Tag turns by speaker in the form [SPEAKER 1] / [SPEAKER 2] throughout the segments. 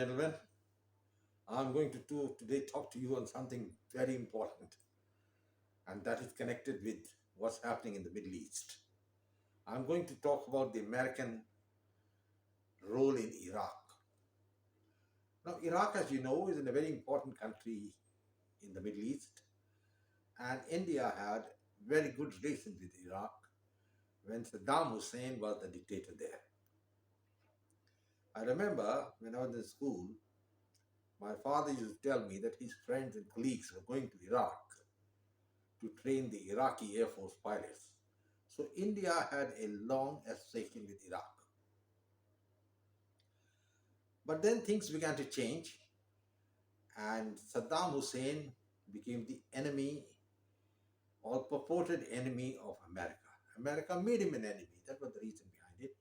[SPEAKER 1] gentlemen. I'm going to today talk to you on something very important, and that is connected with what's happening in the Middle East. I'm going to talk about the American role in Iraq. Now, Iraq, as you know, is a very important country in the Middle East, and India had very good relations with Iraq when Saddam Hussein was the dictator there. I remember when I was in school, my father used to tell me that his friends and colleagues were going to Iraq to train the Iraqi Air Force pilots. So India had a long association with Iraq. But then things began to change, and Saddam Hussein became the enemy or purported enemy of America. America made him an enemy. That was the reason behind it,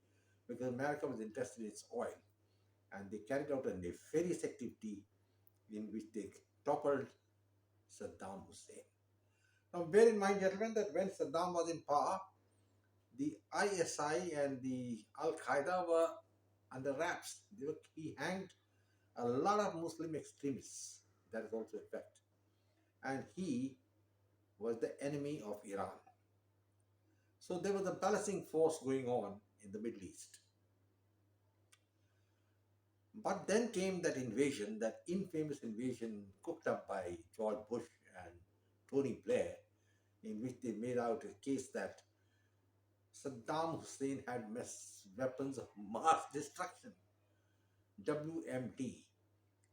[SPEAKER 1] because America was interested in its oil, and they carried out a nefarious activity in which they toppled Saddam Hussein. Now, bear in mind, gentlemen, that when Saddam was in power, the ISI and the Al Qaeda were under wraps. He hanged a lot of Muslim extremists. That is also a fact. And he was the enemy of Iran. So there was a balancing force going on in the Middle East. But then came that invasion, that infamous invasion cooked up by George Bush and Tony Blair, in which they made out a case that Saddam Hussein had weapons of mass destruction, WMD.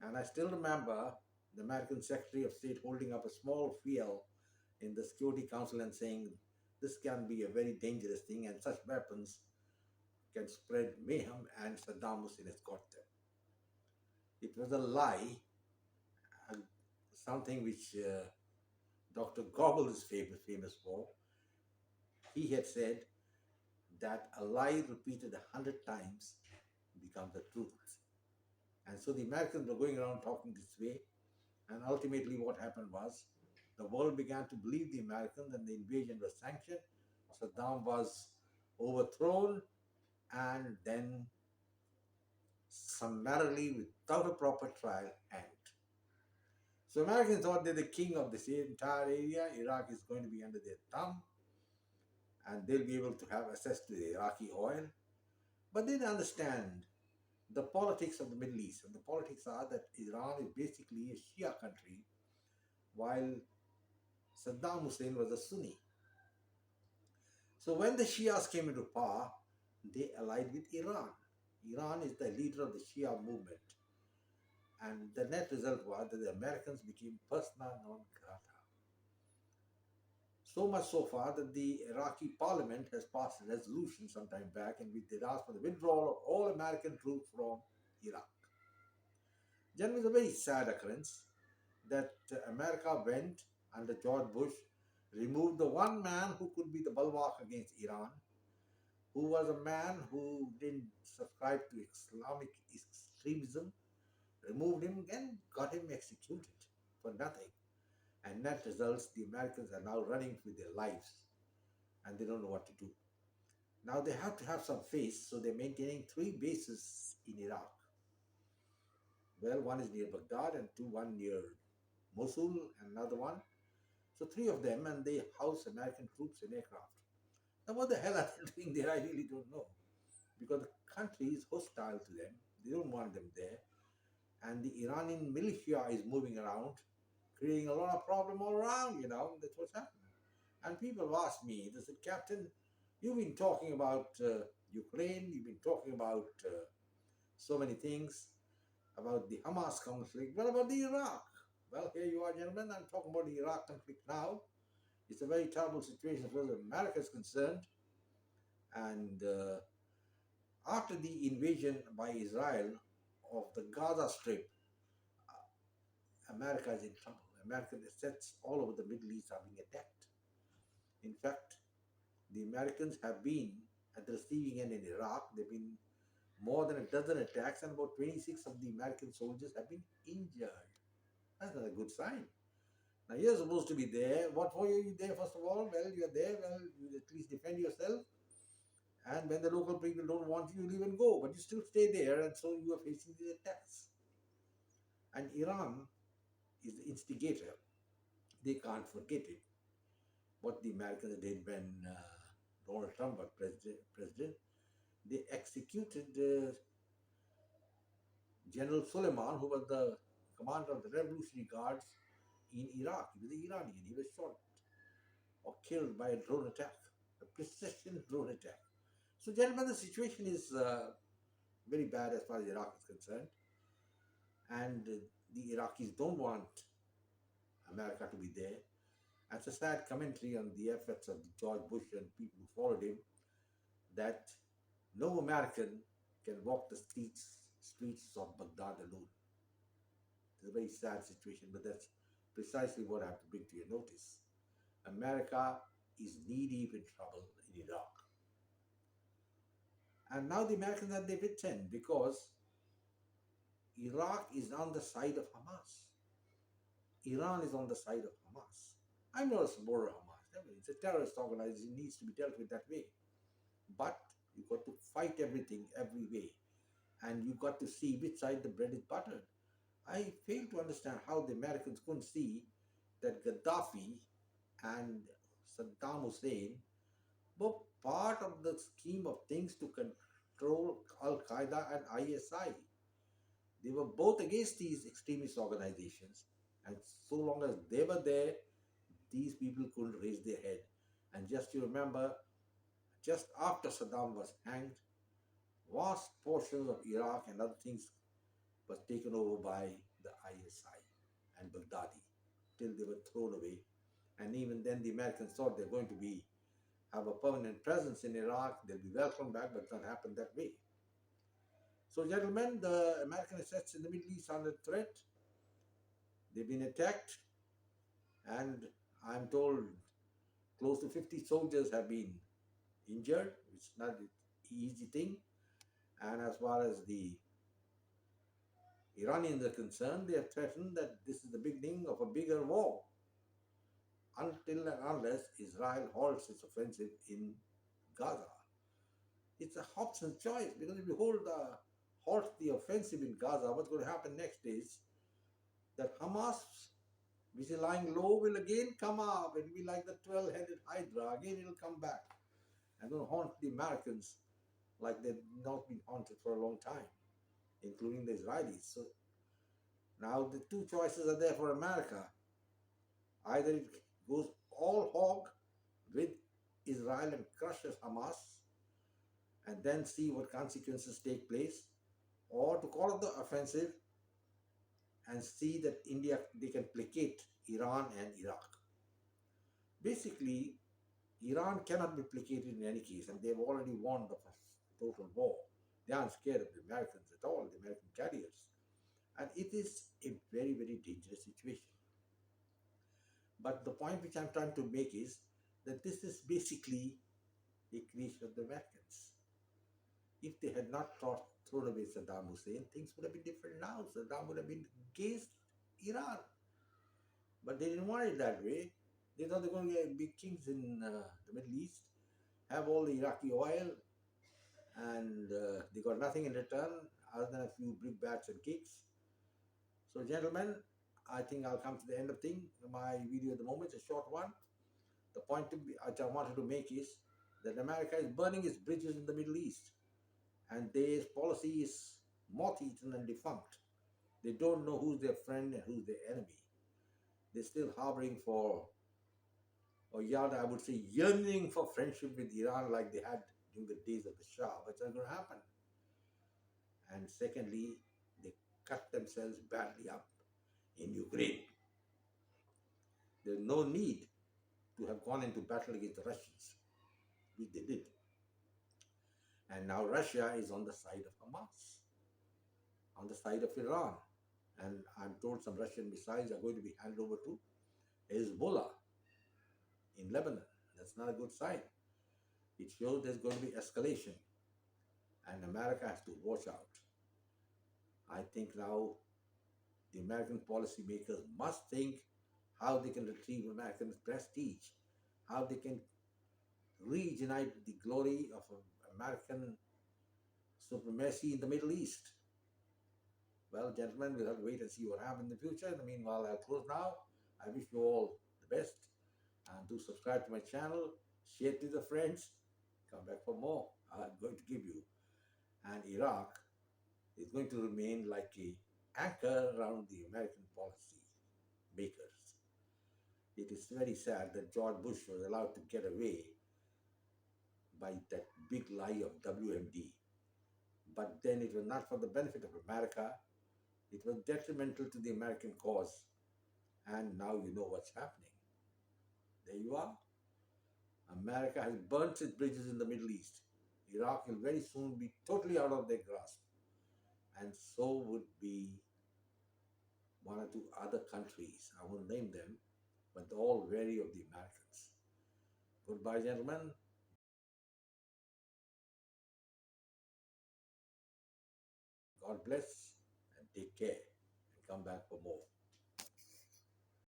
[SPEAKER 1] And I still remember the American Secretary of State holding up a small phial in the Security Council and saying, this can be a very dangerous thing and such weapons can spread mayhem, and Saddam Hussein has got them. It was a lie, and something which Dr. Goebbels is famous for. He had said that a lie repeated 100 times becomes the truth. And so the Americans were going around talking this way, and ultimately what happened was the world began to believe the Americans, and the invasion was sanctioned. Saddam was overthrown, and then summarily, without a proper trial, hanged. So Americans thought they're the king of this entire area. Iraq is going to be under their thumb, and they'll be able to have access to the Iraqi oil. But they didn't understand the politics of the Middle East. And the politics are that Iran is basically a Shia country, while Saddam Hussein was a Sunni. So when the Shias came into power, they allied with Iran. Iran is the leader of the Shia movement. And the net result was that the Americans became persona non grata. So much so far that the Iraqi parliament has passed a resolution some time back in which they asked for the withdrawal of all American troops from Iraq. Generally, it's a very sad occurrence that America went under George Bush, removed the one man who could be the bulwark against Iran, who was a man who didn't subscribe to Islamic extremism, removed him and got him executed for nothing. And that results, the Americans are now running with their lives and they don't know what to do. Now they have to have some face, so they're maintaining 3 bases in Iraq. Well, one is near Baghdad and one near Mosul and another one. So 3 of them, and they house American troops and aircraft. Now what the hell are they doing there? I really don't know. Because the country is hostile to them. They don't want them there. And the Iranian militia is moving around, creating a lot of problem all around, that's what's happening. And people have asked me, they said, Captain, you've been talking about Ukraine, you've been talking about so many things, about the Hamas conflict. What about the Iraq? Well, here you are, gentlemen, I'm talking about the Iraq conflict now. It's a very terrible situation as far as America is concerned. And after the invasion by Israel of the Gaza Strip, America is in trouble. American assets all over the Middle East are being attacked. In fact, the Americans have been at the receiving end in Iraq. There have been more than a dozen attacks, and about 26 of the American soldiers have been injured. That's not a good sign. Now, you're supposed to be there. What for are you there, first of all? Well, you're there. Well, you at least defend yourself. And when the local people don't want you, you leave and go. But you still stay there, and so you are facing these attacks. And Iran is the instigator. They can't forget it. What the Americans did when Donald Trump was president, they executed General Suleiman, who was the commander of the Revolutionary Guards in Iraq. He was an Iranian. He was shot or killed by a drone attack, a precision drone attack. So, gentlemen, the situation is very bad as far as Iraq is concerned, and the Iraqis don't want America to be there. That's a sad commentary on the efforts of George Bush and people who followed him that no American can walk the streets of Baghdad alone. It's a very sad situation, but that's precisely what I have to bring to your notice. America is knee deep in trouble in Iraq. And now the Americans are their wits' end because Iraq is on the side of Hamas. Iran is on the side of Hamas. I'm not a supporter of Hamas. It's a terrorist organization. It needs to be dealt with that way. But you've got to fight everything every way. And you've got to see which side the bread is buttered. I fail to understand how the Americans couldn't see that Gaddafi and Saddam Hussein were part of the scheme of things to control Al Qaeda and ISI. They were both against these extremist organizations, and so long as they were there, these people couldn't raise their head. And just you remember, just after Saddam was hanged, vast portions of Iraq and other things was taken over by the ISI and Baghdadi till they were thrown away. And even then, the Americans thought they're going to be have a permanent presence in Iraq. They'll be welcomed back, but it's not happened that way. So, gentlemen, the American assets in the Middle East are under threat. They've been attacked, and I'm told close to 50 soldiers have been injured, which is not an easy thing. And as far as the Iranians are concerned, they have threatened that this is the beginning of a bigger war until and unless Israel halts its offensive in Gaza. It's a Hobson's choice because if you halt the offensive in Gaza, what's going to happen next is that Hamas, which is lying low, will again come up. It will be like the 12-headed Hydra. Again, it will come back and will haunt the Americans like they've not been haunted for a long time, including the Israelis. So now the two choices are there for America. Either it goes all hog with Israel and crushes Hamas and then see what consequences take place, or to call up the offensive and see that India, they can placate Iran and Iraq. Basically, Iran cannot be placated in any case, and they've already won the total war. They aren't scared of the Americans at all, the American carriers. And it is a very, very dangerous situation. But the point which I'm trying to make is that this is basically a creation of the Americans. If they had not thrown away Saddam Hussein, things would have been different now. Saddam would have been against Iran. But they didn't want it that way. They thought they were going to be kings in the Middle East, have all the Iraqi oil, and they got nothing in return other than a few brickbats and kicks. So, gentlemen, I think I'll come to the end of my video at the moment. It's a short one. The point which I wanted to make is that America is burning its bridges in the Middle East, and their policy is moth-eaten and defunct. They don't know who's their friend and who's their enemy. They're still harboring for, or rather, I would say, yearning for friendship with Iran like they had during the days of the Shah. But it's not going to happen. And secondly, they cut themselves badly up in Ukraine. There's no need to have gone into battle against the Russians, which they did. And now Russia is on the side of Hamas, on the side of Iran. And I'm told some Russian missiles are going to be handed over to Hezbollah in Lebanon. That's not a good sign. It shows there's going to be escalation. And America has to watch out. I think now the American policymakers must think how they can retrieve American prestige, how they can reunite the glory of American supremacy in the Middle East. Well, gentlemen, we'll have to wait and see what happens in the future. In the meanwhile, I'll close now. I wish you all the best. And do subscribe to my channel, share it with your friends, come back for more. I'm going to give you. And Iraq is going to remain like a anchor around the American policy makers. It is very sad that George Bush was allowed to get away by that big lie of WMD. But then it was not for the benefit of America. It was detrimental to the American cause. And now you know what's happening. There you are. America has burnt its bridges in the Middle East. Iraq will very soon be totally out of their grasp. And so would be one or two other countries. I won't name them, but they're all wary of the Americans. Goodbye, gentlemen. God bless and take care and come back for more.